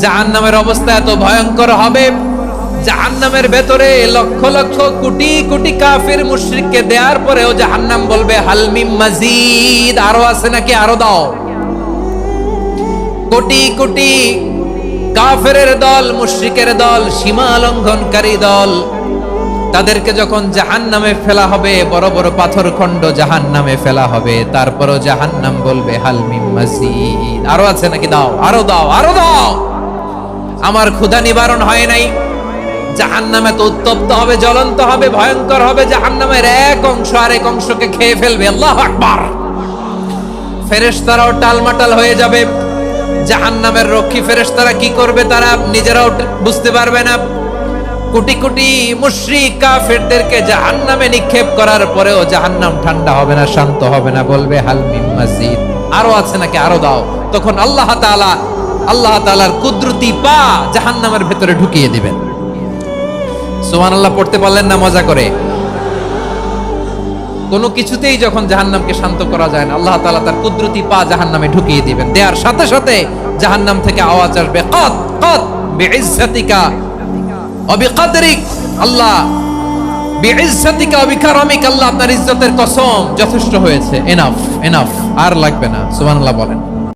জাহান্নামের অবস্থা এত ভয়ঙ্কর হবে, জাহান্নামের ভেতরে লক্ষ লক্ষ কোটি কোটি কাফির মুশরিককে দেওয়ার পরেও জাহান্নাম বলবে হাল মিন মাজিদ, আরো আছে নাকি, আরো দাও। কোটি কোটি কাফেরের দল, মুশরিকের দল, সীমা লঙ্ঘনকারী দল, তাদেরকে যখন জাহান্নামে ফেলা হবে, বড় বড় পাথর খণ্ড জাহান্নামে ফেলা হবে, তারপরও জাহান্নাম বলবে হাল মিন মাজিদ, আরো আছে নাকি, দাও, আরো দাও, আরো দাও। আমার ক্ষুধা নিবারণ হয় নাই। জাহান্নামে তো উত্তপ্ত হবে, জ্বলন্ত হবে, ভয়ঙ্কর হবে। জাহান্নামের এক অংশ আরেক অংশকে খেয়ে ফেলবে। আল্লাহু আকবার। ফেরেশতারাও টালমাটাল হয়ে যাবে। জাহান্নামের রক্ষী ফেরেশতারা কি করবে তারা নিজেরাও বুঝতে পারবে না। কোটি কোটি মুশরিক কাফেরদেরকে জাহান্নামে নিক্ষেপ করার পরেও জাহান্নাম ঠান্ডা হবে না, শান্ত হবে না, বলবে হাল মিন মাজিদ, আরো আছে নাকি, আরো দাও। তখন আল্লাহ তাআলার কুদরতি পা জাহান্নামের ভেতরে ঢুকিয়ে দিবেন। সুবহানাল্লাহ পড়তে পারলেন না মজা করে? কোনো কিছুতেই যখন জাহান্নামকে শান্ত করা যায় না, আল্লাহ তাআলা তার কুদরতি পা জাহান্নামে ঢুকিয়ে দিবেন। দেওয়ার সাথে সাথে জাহান্নাম থেকে আওয়াজ আসবে, কদ কদ বিইজ্জাতিকা ওয়া বিকদরিক, আল্লাহ বিইজ্জাতিকা ওয়া বিকারামিক, আল্লাহ আপনার ইজ্জতের কসম, যথেষ্ট হয়েছে, এনাফ এনাফ, আর লাগবে না। সুবহানাল্লাহ বলেন।